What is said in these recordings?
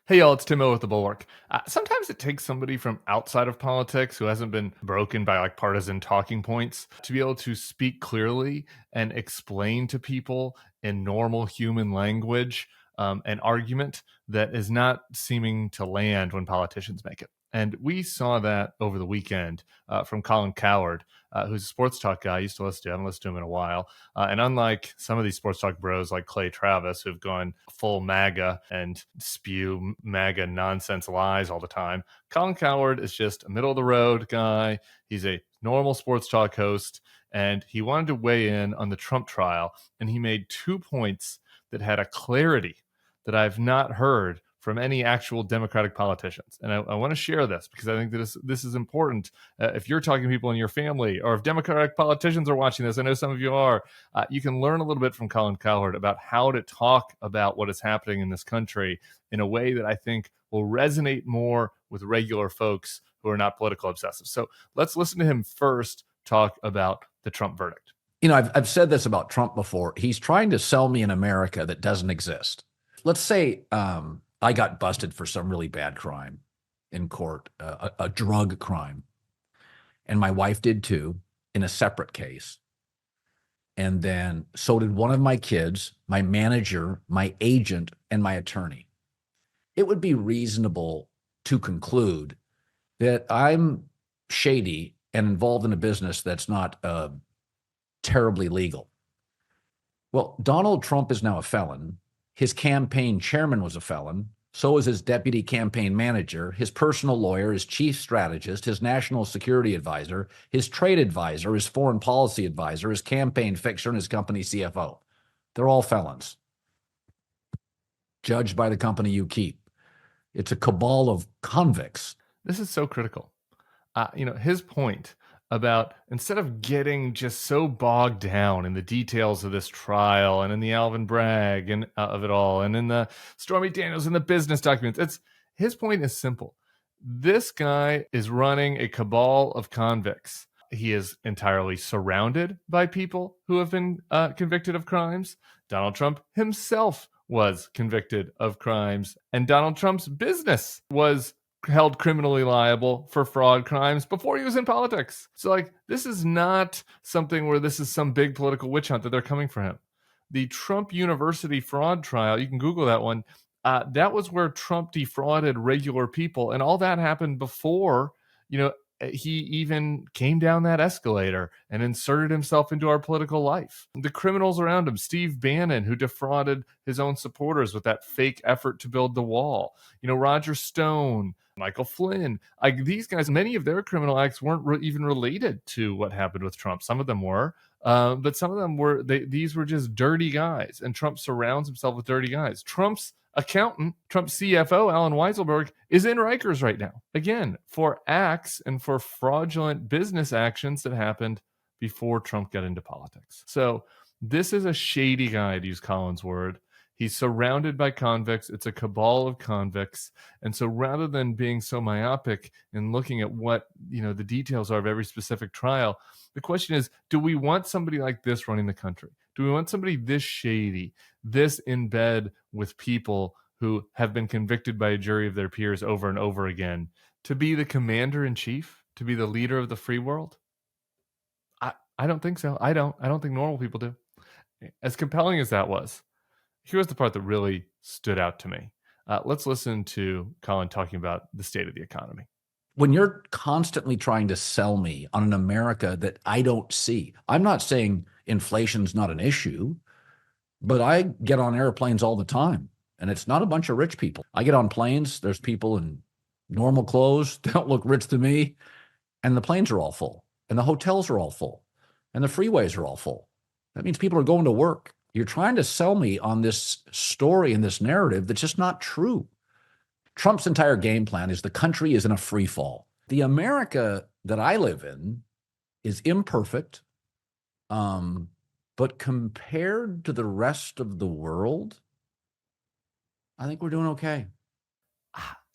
Hey y'all, it's Tim O with the Bulwark. Sometimes it takes somebody from outside of politics who hasn't been broken by like partisan talking points to be able to speak clearly and explain to people in normal human language an argument that is not seeming to land when politicians make it. And we saw that over the weekend from Colin Cowherd, who's a sports talk guy. I used to listen to. I haven't listened to him in a while. And unlike some of these sports talk bros like Clay Travis, who've gone full MAGA and spew MAGA nonsense lies all the time, Colin Cowherd is just a middle of the road guy. He's a normal sports talk host, and he wanted to weigh in on the Trump trial. And he made 2 points that had a clarity that I've not heard from any actual Democratic politicians. And I want to share this because I think that this is important. If you're talking to people in your family, or if Democratic politicians are watching this, I know some of you are, you can learn a little bit from Colin Cowherd about how to talk about what is happening in this country in a way that I think will resonate more with regular folks who are not political obsessive. So let's listen to him first talk about the Trump verdict. You know, I've said this about Trump before. He's trying to sell me an America that doesn't exist. Let's say I got busted for some really bad crime in court, a drug crime, and my wife did too, in a separate case. And then so did one of my kids, my manager, my agent, and my attorney. It would be reasonable to conclude that I'm shady and involved in a business that's not terribly legal. Well, Donald Trump is now a felon. His campaign chairman was a felon. So is his deputy campaign manager, his personal lawyer, his chief strategist, his national security advisor, his trade advisor, his foreign policy advisor, his campaign fixer, and his company CFO. They're all felons, judged by the company you keep. It's a cabal of convicts. This is so critical. His point about instead of getting just so bogged down in the details of this trial and in the Alvin Bragg and of it all and in the Stormy Daniels and the business documents, his point is simple. This guy is running a cabal of convicts. He is entirely surrounded by people who have been convicted of crimes. Donald Trump himself was convicted of crimes, and Donald Trump's business was held criminally liable for fraud crimes before he was in politics. So this is not something where this is some big political witch hunt that they're coming for him. The Trump University fraud trial, you can Google that one. That was where Trump defrauded regular people, and all that happened before, he even came down that escalator and inserted himself into our political life. The criminals around him, Steve Bannon, who defrauded his own supporters with that fake effort to build the wall. Roger Stone, Michael Flynn, these guys, many of their criminal acts weren't even related to what happened with Trump. Some of them were, but some of them were, these were just dirty guys. And Trump surrounds himself with dirty guys. Trump's accountant, Trump's CFO, Alan Weisselberg, is in Rikers right now, again, for acts and for fraudulent business actions that happened before Trump got into politics. So this is a shady guy, to use Colin's word. He's surrounded by convicts. It's a cabal of convicts. And so rather than being so myopic and looking at what, the details are of every specific trial, the question is, do we want somebody like this running the country? Do we want somebody this shady, this in bed with people who have been convicted by a jury of their peers over and over again to be the commander in chief, to be the leader of the free world? I don't think so. I don't think normal people do. As compelling as that was, here's the part that really stood out to me. Let's listen to Colin talking about the state of the economy. When you're constantly trying to sell me on an America that I don't see, I'm not saying inflation's not an issue, but I get on airplanes all the time, and it's not a bunch of rich people. I get on planes, there's people in normal clothes, they don't look rich to me, and the planes are all full, and the hotels are all full, and the freeways are all full. That means people are going to work. You're trying to sell me on this story and this narrative that's just not true. Trump's entire game plan is the country is in a free fall. The America that I live in is imperfect, but compared to the rest of the world, I think we're doing okay.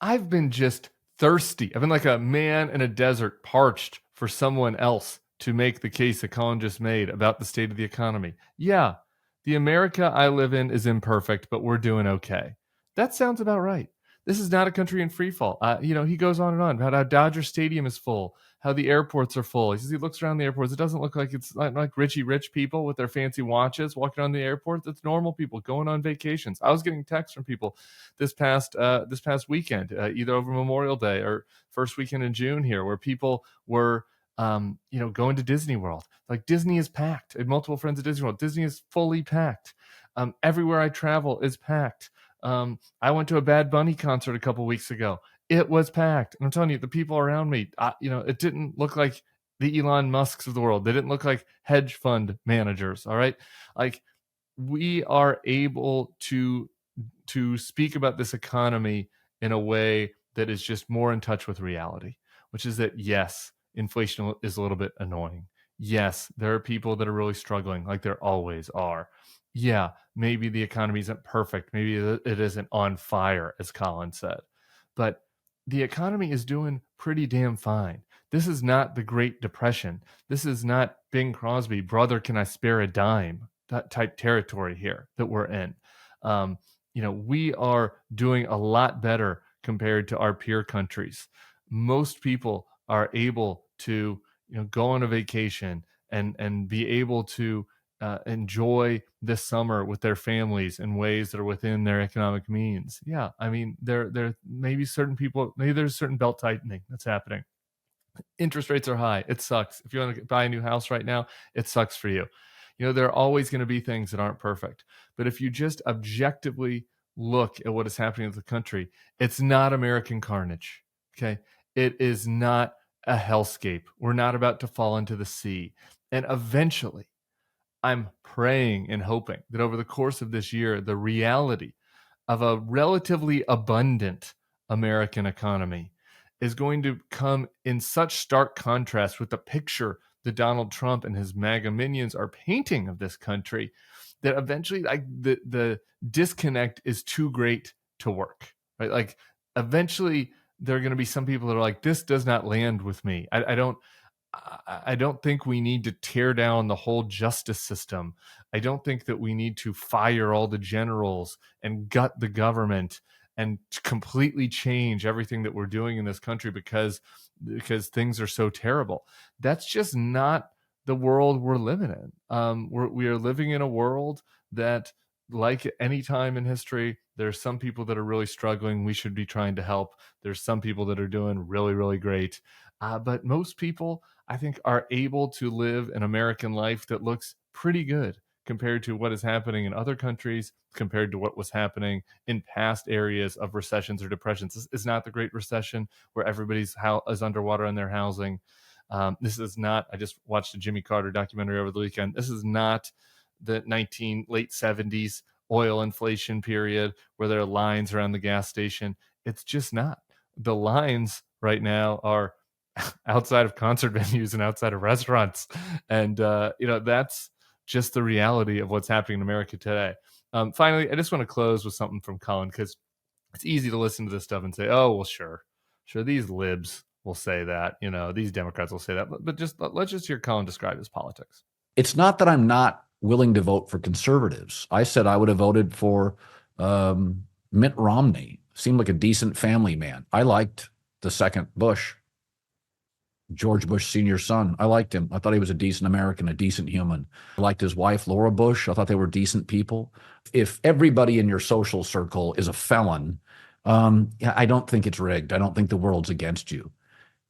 I've been just thirsty. I've been like a man in a desert, parched for someone else to make the case that Colin just made about the state of the economy. Yeah, the America I live in is imperfect, but we're doing okay. That sounds about right. This is not a country in free fall. He goes on and on about how Dodger Stadium is full, how the airports are full. He says he looks around the airports. It doesn't look like it's like rich people with their fancy watches walking around the airport. That's normal people going on vacations. I was getting texts from people this past weekend, either over Memorial Day or first weekend in June here, where people were going to Disney World. Like Disney is packed. I had multiple friends at Disney World. Disney is fully packed. Everywhere I travel is packed. I went to a Bad Bunny concert a couple weeks ago. It was packed. And I'm telling you, the people around me, it didn't look like the Elon Musks of the world. They didn't look like hedge fund managers. All right. Like we are able to speak about this economy in a way that is just more in touch with reality, which is that, yes, inflation is a little bit annoying. Yes, there are people that are really struggling, like there always are. Yeah, maybe the economy isn't perfect. Maybe it isn't on fire, as Colin said. But the economy is doing pretty damn fine. This is not the Great Depression. This is not Bing Crosby, brother, can I spare a dime? That type territory here that we're in. We are doing a lot better compared to our peer countries. Most people are able to, go on a vacation and be able to enjoy this summer with their families in ways that are within their economic means. Yeah, I mean, there maybe certain people, maybe there's certain belt tightening that's happening. Interest rates are high. It sucks. If you want to buy a new house right now, it sucks for you. There are always going to be things that aren't perfect. But if you just objectively look at what is happening in the country, it's not American carnage. Okay. It is not a hellscape. We're not about to fall into the sea. And eventually, I'm praying and hoping that over the course of this year, the reality of a relatively abundant American economy is going to come in such stark contrast with the picture that Donald Trump and his MAGA minions are painting of this country that eventually, like, the disconnect is too great to work, right? Like eventually there are going to be some people that are like, this does not land with me. I don't think we need to tear down the whole justice system. I don't think that we need to fire all the generals and gut the government and completely change everything that we're doing in this country because things are so terrible. That's just not the world we're living in. We are living in a world that, like any time in history, there's some people that are really struggling. We should be trying to help. There's some people that are doing really, really great. But most people, I think, are able to live an American life that looks pretty good compared to what is happening in other countries, compared to what was happening in past areas of recessions or depressions. This is not the Great Recession where everybody's is underwater in their housing. This is not, I just watched a Jimmy Carter documentary over the weekend. This is not the late 70s oil inflation period where there are lines around the gas station. It's just not. The lines right now are outside of concert venues and outside of restaurants. And, that's just the reality of what's happening in America today. Finally, I just want to close with something from Colin, because it's easy to listen to this stuff and say, oh, well, sure, these libs will say that, these Democrats will say that. But let's just hear Colin describe his politics. It's not that I'm not willing to vote for conservatives. I said I would have voted for Mitt Romney. Seemed like a decent family man. I liked the second Bush, George Bush Sr.'s son. I liked him. I thought he was a decent American, a decent human. I liked his wife, Laura Bush. I thought they were decent people. If everybody in your social circle is a felon, I don't think it's rigged. I don't think the world's against you.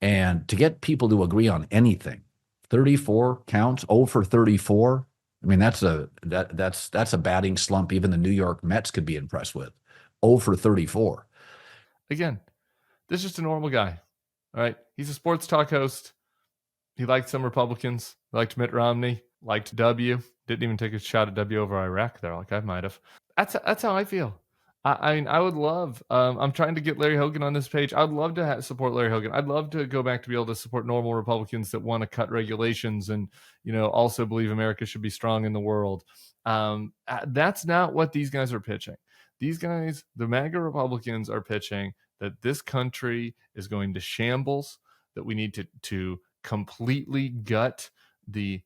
And to get people to agree on anything, 34 counts, 0 for 34. I mean, that's a batting slump even the New York Mets could be impressed with. 0 for 34. Again, this is just a normal guy. All right. He's a sports talk host. He liked some Republicans, liked Mitt Romney, liked W. Didn't even take a shot at W over Iraq there, like I might have. That's how I feel. I mean, I would love, I'm trying to get Larry Hogan on this page. I'd love to support Larry Hogan. I'd love to go back to be able to support normal Republicans that want to cut regulations and, also believe America should be strong in the world. That's not what these guys are pitching. These guys, the MAGA Republicans, are pitching that this country is going to shambles, that we need to completely gut the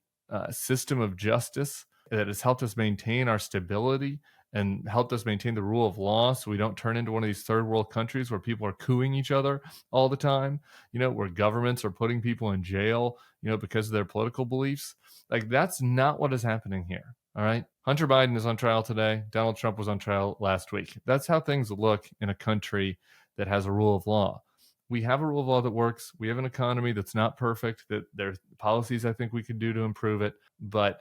system of justice that has helped us maintain our stability and helped us maintain the rule of law so we don't turn into one of these third world countries where people are cooing each other all the time, where governments are putting people in jail, because of their political beliefs. Like, that's not what is happening here. All right. Hunter Biden is on trial today. Donald Trump was on trial last week. That's how things look in a country that has a rule of law. We have a rule of law that works. We have an economy that's not perfect, that there's policies I think we could do to improve it. But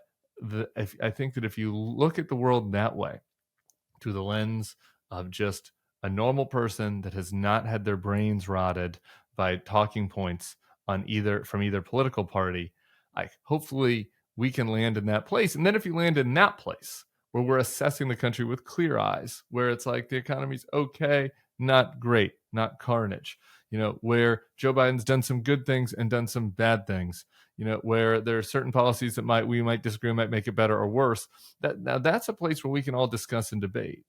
I think that if you look at the world that way, through the lens of just a normal person that has not had their brains rotted by talking points from either political party, hopefully we can land in that place. And then if you land in that place where we're assessing the country with clear eyes, where it's like the economy's okay, not great, not carnage, where Joe Biden's done some good things and done some bad things, where there are certain policies that we might disagree, might make it better or worse. That's a place where we can all discuss and debate.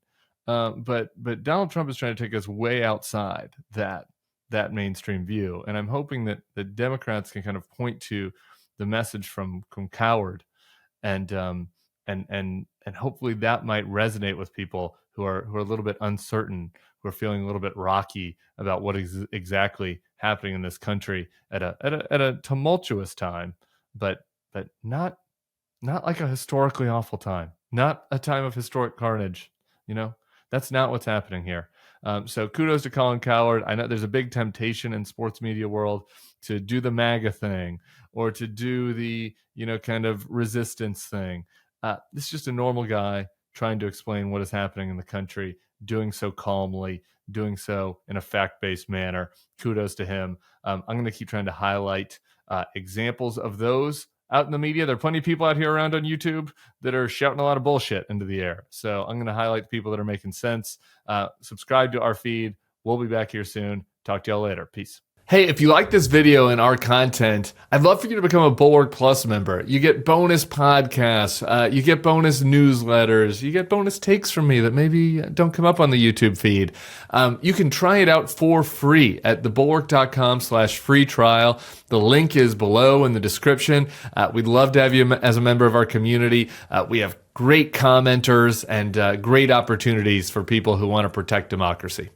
But Donald Trump is trying to take us way outside that mainstream view, and I'm hoping that the Democrats can kind of point to the message from Cowherd, and hopefully that might resonate with people who are a little bit uncertain, who are feeling a little bit rocky about what is exactly happening in this country at a tumultuous time, but not like a historically awful time, not a time of historic carnage. That's not what's happening here. So kudos to Colin Cowherd. I know there's a big temptation in sports media world to do the MAGA thing or to do the, kind of resistance thing. This is just a normal guy trying to explain what is happening in the country, doing so calmly, doing so in a fact-based manner. Kudos to him. I'm going to keep trying to highlight examples of those out in the media. There are plenty of people out here around on YouTube that are shouting a lot of bullshit into the air. So I'm going to highlight the people that are making sense. Subscribe to our feed. We'll be back here soon. Talk to y'all later. Peace. Hey, if you like this video and our content, I'd love for you to become a Bulwark Plus member. You get bonus podcasts, you get bonus newsletters, you get bonus takes from me that maybe don't come up on the YouTube feed. You can try it out for free at thebulwark.com/free trial. The link is below in the description. We'd love to have you as a member of our community. We have great commenters and great opportunities for people who want to protect democracy.